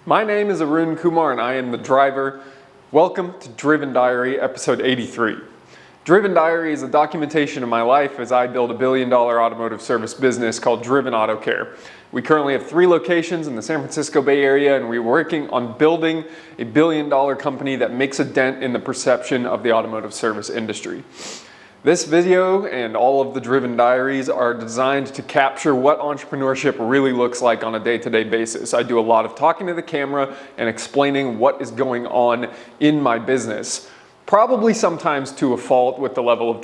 My name is Arun Kumar and I am the driver. Welcome to Driven Diary, episode 83. Driven Diary is a documentation of my life as I build a billion-dollar automotive service business called Driven Auto Care. We currently have 3 locations in the San Francisco Bay Area, and we're working on building a billion-dollar company that makes a dent in the perception of the automotive service industry. This video and all of the Driven Diaries are designed to capture what entrepreneurship really looks like on a day-to-day basis. I do a lot of talking to the camera and explaining what is going on in my business, probably sometimes to a fault with the level of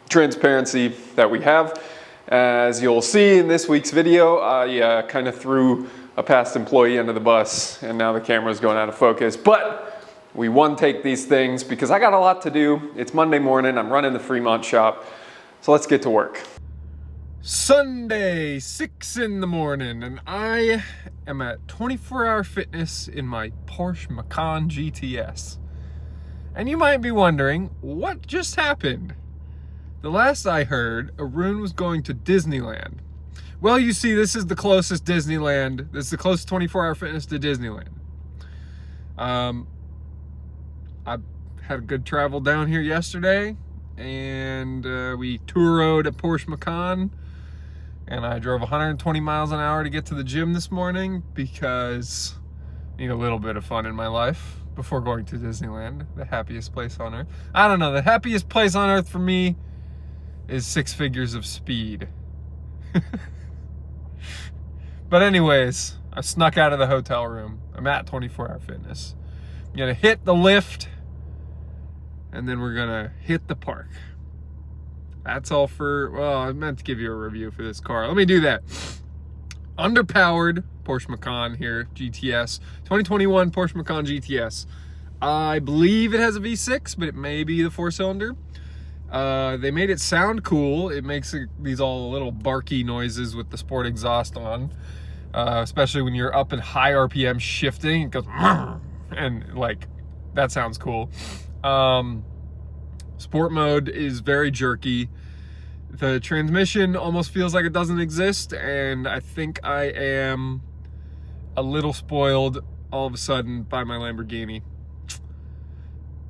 transparency that we have. As you'll see in this week's video, I kind of threw a past employee under the bus and now the camera's going out of focus. But we one take these things because I got a lot to do. It's Monday morning, I'm running the Fremont shop. So let's get to work. Sunday, 6 in the morning, and I am at 24-hour fitness in my Porsche Macan GTS. And you might be wondering, what just happened? The last I heard, Arun was going to Disneyland. Well, you see, this is the closest Disneyland. This is the closest 24-hour fitness to Disneyland. I had a good travel down here yesterday, and we tour-rode a Porsche Macan, and I drove 120 miles an hour to get to the gym this morning because I need a little bit of fun in my life before going to Disneyland, the happiest place on earth. I don't know, the happiest place on earth for me is 6 figures of speed. But anyways, I snuck out of the hotel room. I'm at 24-hour fitness. I'm gonna hit the lift, and then we're gonna hit the park. That's all for, well, I meant to give you a review for this car. Let me do that. Underpowered Porsche Macan here, GTS. 2021 Porsche Macan GTS. I believe it has a V6, but it may be the 4-cylinder. They made it sound cool. It makes these all little barky noises with the sport exhaust on. Especially when you're up in high RPM shifting. It goes, and like, that sounds cool. Sport mode is very jerky. The transmission almost feels like it doesn't exist, and I think I am a little spoiled all of a sudden by my Lamborghini.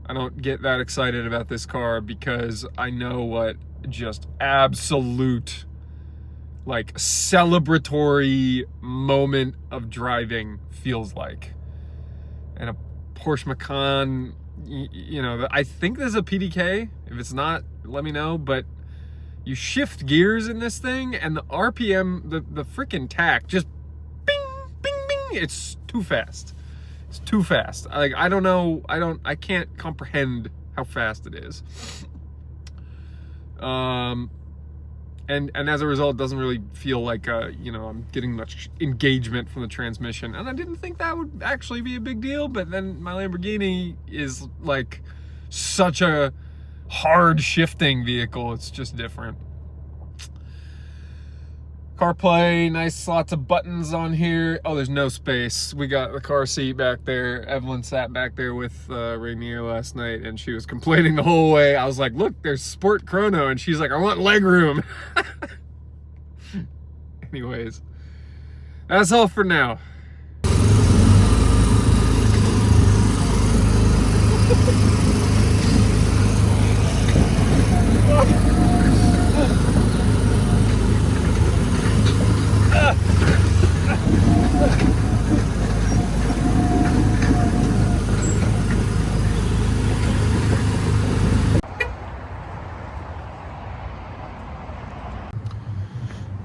I don't get that excited about this car because I know what just absolute, like, celebratory moment of driving feels like. And a Porsche Macan, you know, I think there's a PDK. If it's not, let me know. But you shift gears in this thing, and the RPM, the freaking tack, just bing, bing, bing. It's too fast. It's too fast. Like, I don't know. I can't comprehend how fast it is. And as a result, it doesn't really feel like, you know, I'm getting much engagement from the transmission. And I didn't think that would actually be a big deal, but then my Lamborghini is like such a hard shifting vehicle. It's just different. CarPlay, nice, lots of buttons on here. Oh, there's no space. We got the car seat back there. Evelyn sat back there with Rainier last night, and she was complaining the whole way. I was like, look, there's Sport Chrono, and she's like, I want leg room. Anyways, that's all for now.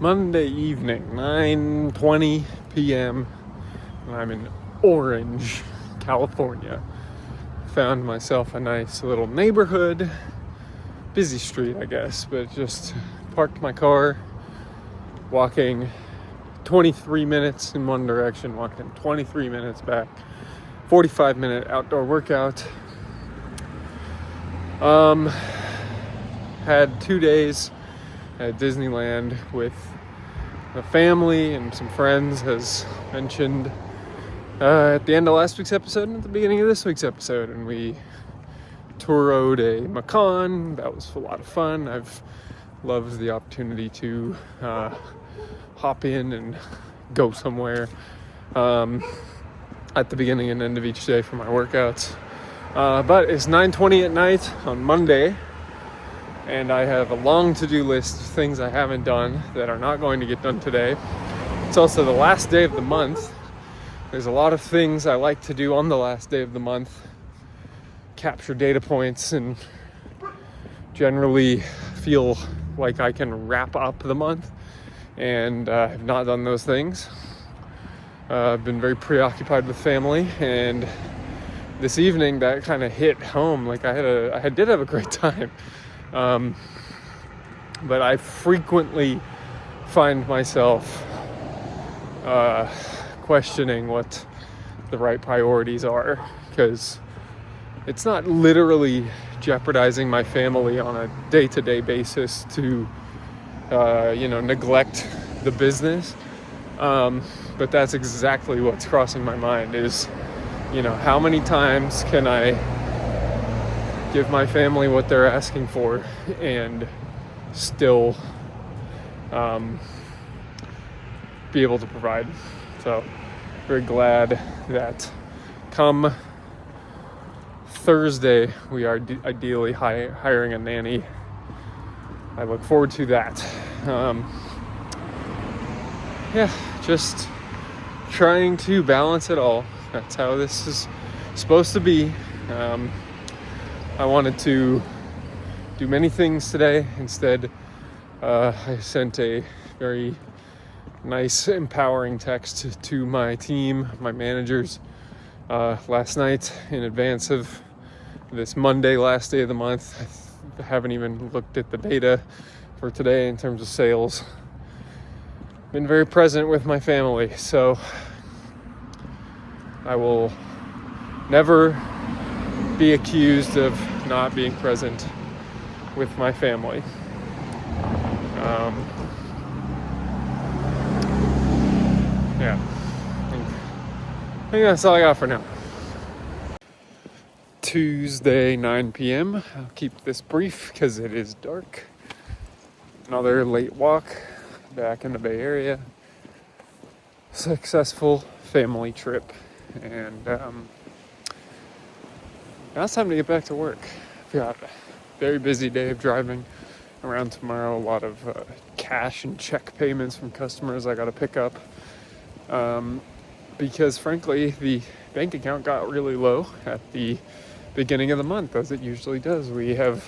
Monday evening, 9:20 p.m. and I'm in Orange, California. Found myself a nice little neighborhood, busy street, I guess, but just parked my car, walking 23 minutes in one direction, walking 23 minutes back, 45-minute outdoor workout. Had 2 days at Disneyland with a family and some friends, as mentioned at the end of last week's episode and at the beginning of this week's episode. And we tour-rode a Macan. That was a lot of fun. I've loved the opportunity to hop in and go somewhere. I at the beginning and end of each day for my workouts. But it's 9:20 at night on Monday, and I have a long to-do list of things I haven't done that are not going to get done today. It's also the last day of the month. There's a lot of things I like to do on the last day of the month. Capture data points and generally feel like I can wrap up the month, and I've not done those things. I've been very preoccupied with family, and this evening that kind of hit home. Like I did have a great time, but I frequently find myself questioning what the right priorities are, because it's not literally jeopardizing my family on a day-to-day basis to neglect the business, but that's exactly what's crossing my mind is, how many times can I give my family what they're asking for and still be able to provide. So very glad that come Thursday we are ideally hiring a nanny. I look forward to that. Just trying to balance it all. That's how this is supposed to be. I wanted to do many things today. Instead, I sent a very nice, empowering text to my team, my managers, last night in advance of this Monday, last day of the month. I haven't even looked at the data for today in terms of sales. Been very present with my family, so I will never be accused of not being present with my family. I think that's all I got for now. Tuesday, 9 p.m. I'll keep this brief because it is dark. Another late walk back in the Bay Area. Successful family trip. And now it's time to get back to work. I've got a very busy day of driving around tomorrow. A lot of cash and check payments from customers I got to pick up. Because frankly, the bank account got really low at the beginning of the month, as it usually does. We have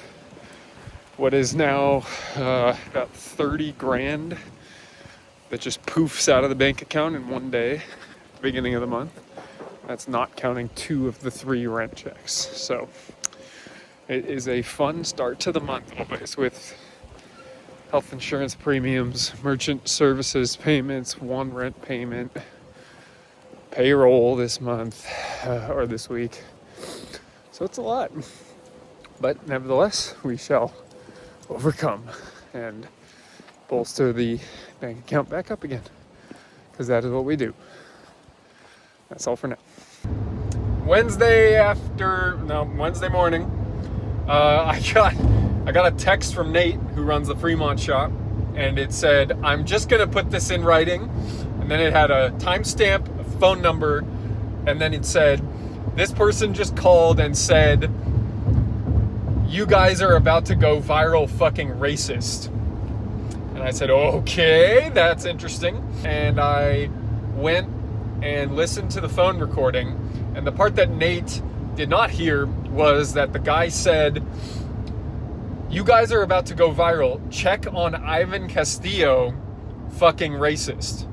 what is now about 30 grand that just poofs out of the bank account in one day at the beginning of the month. That's not counting 2 of the 3 rent checks. So it is a fun start to the month always, with health insurance premiums, merchant services payments, 1 rent payment, payroll this month or this week. So it's a lot, but nevertheless we shall overcome and bolster the bank account back up again, because that is what we do. That's all for now. Wednesday morning, I got a text from Nate, who runs the Fremont shop, and it said, "I'm just gonna put this in writing," and then it had a timestamp, phone number, and then it said, "This person just called and said you guys are about to go viral, fucking racist." And I said, "Okay, that's interesting." And I went and listened to the phone recording, and the part that Nate did not hear was that the guy said, "You guys are about to go viral. Check on Ivan Castillo, fucking racist."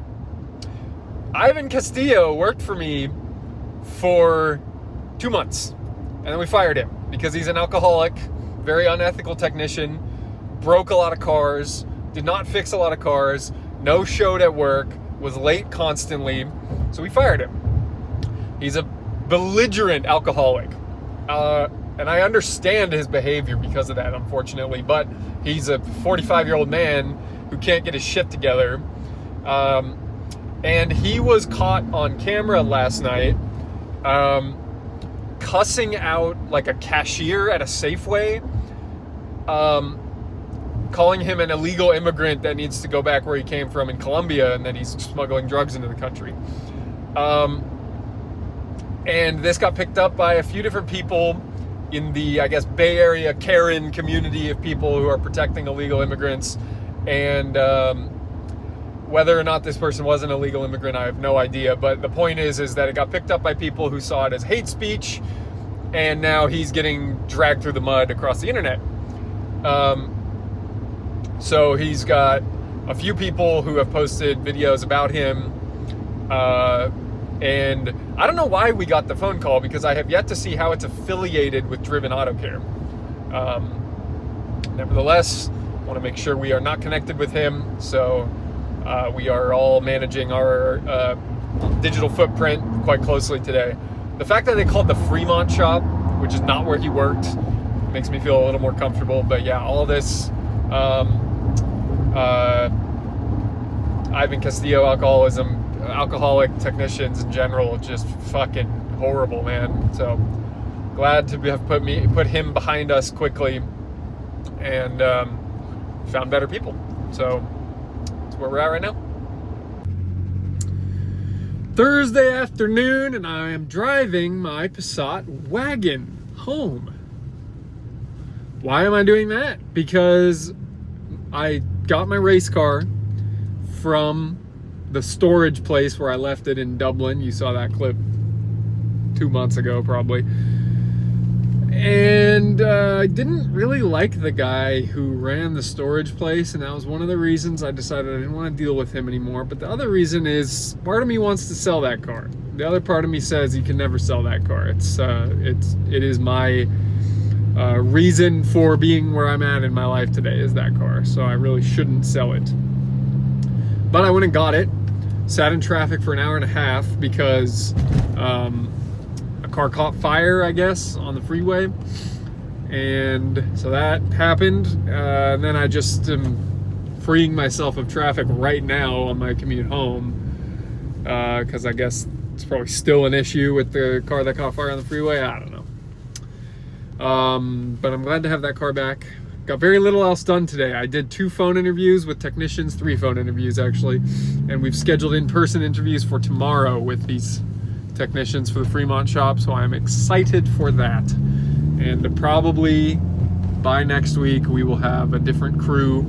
Ivan Castillo worked for me for 2 months, and then we fired him because he's an alcoholic, very unethical technician, broke a lot of cars, did not fix a lot of cars, no showed at work, was late constantly, so we fired him. He's a belligerent alcoholic, and I understand his behavior because of that, unfortunately, but he's a 45-year-old man who can't get his shit together. And he was caught on camera last night cussing out like a cashier at a Safeway, calling him an illegal immigrant that needs to go back where he came from in Colombia, and then he's smuggling drugs into the country. And this got picked up by a few different people in the, I guess, Bay Area Karen community of people who are protecting illegal immigrants. And whether or not this person was an illegal immigrant, I have no idea. But the point is that it got picked up by people who saw it as hate speech, and now he's getting dragged through the mud across the internet. So he's got a few people who have posted videos about him. And I don't know why we got the phone call, because I have yet to see how it's affiliated with Driven Auto Care. Nevertheless, I want to make sure we are not connected with him. So we are all managing our digital footprint quite closely today. The fact that they called the Fremont shop, which is not where he worked, makes me feel a little more comfortable. But yeah, all this Ivan Castillo alcoholic technicians in general, just fucking horrible, man. So glad to have put him behind us quickly and found better people. So that's where we're at right now. Thursday afternoon, and I am driving my Passat wagon home. Why am I doing that? Because I got my race car from the storage place where I left it in Dublin. You saw that clip 2 months ago, probably. And I didn't really like the guy who ran the storage place, and that was one of the reasons I decided I didn't want to deal with him anymore. But the other reason is, part of me wants to sell that car. The other part of me says you can never sell that car. It is my reason for being where I'm at in my life today, is that car. So I really shouldn't sell it. But I went and got it, sat in traffic for an hour and a half because a car caught fire, I guess, on the freeway. And so that happened. And then I just am freeing myself of traffic right now on my commute home, because I guess it's probably still an issue with the car that caught fire on the freeway. I don't know. But I'm glad to have that car back. Got very little else done today. I did 2 phone interviews with technicians, 3 phone interviews actually, and we've scheduled in-person interviews for tomorrow with these technicians for the Fremont shop, so I'm excited for that. And probably by next week we will have a different crew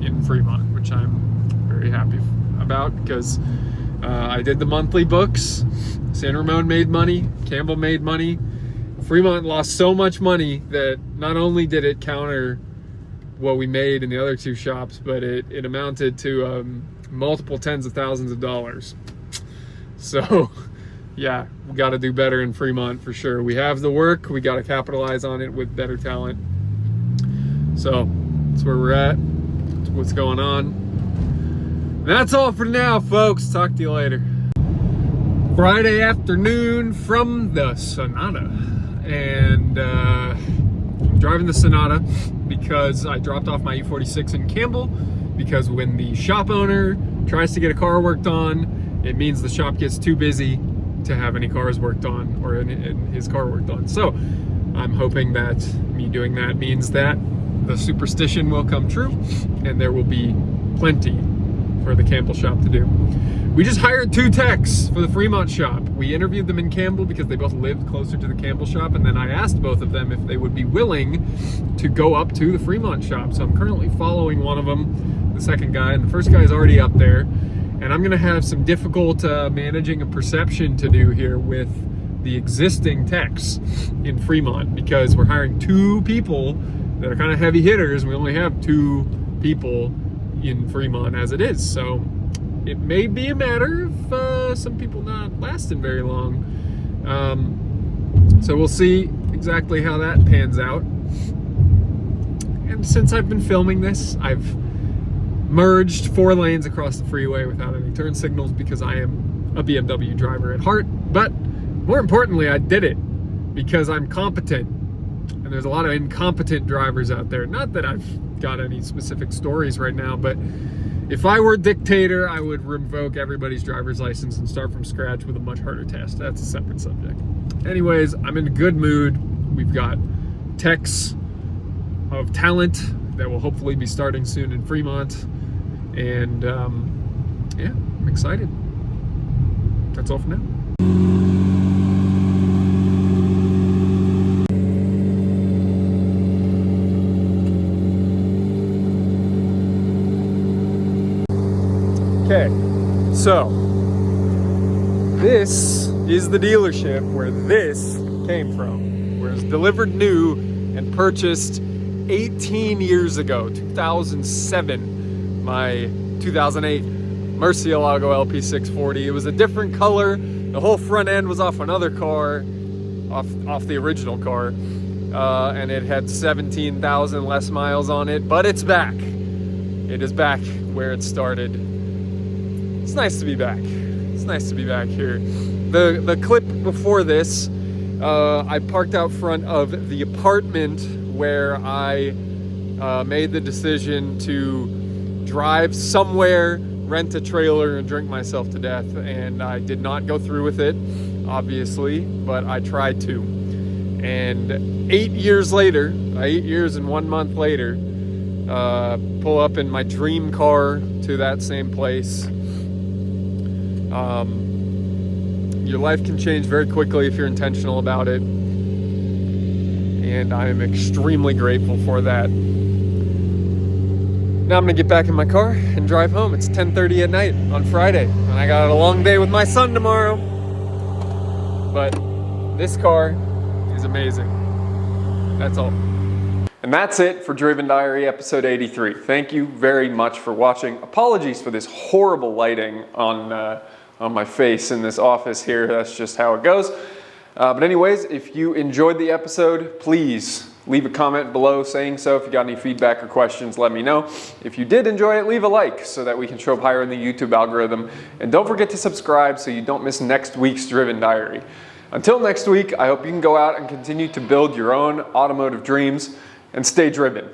in Fremont, which I'm very happy about, because I did the monthly books. San Ramon made money, Campbell made money. Fremont lost so much money that not only did it counter what we made in the other 2 shops, but it amounted to multiple tens of thousands of dollars. So yeah, we got to do better in Fremont for sure. We have the work, we got to capitalize on it with better talent. So that's where we're at. That's what's going on. And that's all for now, folks. Talk to you later. Friday afternoon from the Sonata, and I'm driving the Sonata because I dropped off my E46 in Campbell, because when the shop owner tries to get a car worked on, it means the shop gets too busy to have any cars worked on, or his car worked on. So I'm hoping that me doing that means that the superstition will come true and there will be plenty for the Campbell shop to do. We just hired 2 techs for the Fremont shop. We interviewed them in Campbell because they both lived closer to the Campbell shop, and then I asked both of them if they would be willing to go up to the Fremont shop. So I'm currently following one of them, the second guy, and the first guy is already up there. And I'm gonna have some difficult managing a perception to do here with the existing techs in Fremont, because we're hiring 2 people that are kind of heavy hitters. We only have 2 people in Fremont as it is. So it may be a matter of some people not lasting very long. So we'll see exactly how that pans out. And since I've been filming this, I've merged 4 lanes across the freeway without any turn signals, because I am a BMW driver at heart. But more importantly, I did it because I'm competent. And there's a lot of incompetent drivers out there. Not that I've got any specific stories right now, but if I were a dictator, I would revoke everybody's driver's license and start from scratch with a much harder test. That's a separate subject. Anyways, I'm in a good mood. We've got techs of talent that will hopefully be starting soon in Fremont. And yeah, I'm excited. That's all for now. Okay, so this is the dealership where this came from, where it was delivered new and purchased 18 years ago, 2007, my 2008 Murcielago LP640. It was a different color. The whole front end was off another car, off the original car, and it had 17,000 less miles on it, but it's back. It is back where it started. It's nice to be back. It's nice to be back here. The clip before this, I parked out front of the apartment where I made the decision to drive somewhere, rent a trailer, and drink myself to death. And I did not go through with it, obviously, but I tried to. And 8 years later, 8 years and 1 month later, pull up in my dream car to that same place. Your life can change very quickly if you're intentional about it, and I am extremely grateful for that. Now I'm gonna get back in my car and drive home. It's 10:30 at night on Friday, and I got a long day with my son tomorrow. But this car is amazing. That's all. And that's it for Driven Diary episode 83. Thank you very much for watching. Apologies for this horrible lighting on my face in this office here. That's just how it goes. But anyways, if you enjoyed the episode, please leave a comment below saying so. If you got any feedback or questions, let me know. If you did enjoy it, leave a like so that we can show up higher in the YouTube algorithm. And don't forget to subscribe so you don't miss next week's Driven Diary. Until next week, I hope you can go out and continue to build your own automotive dreams and stay driven.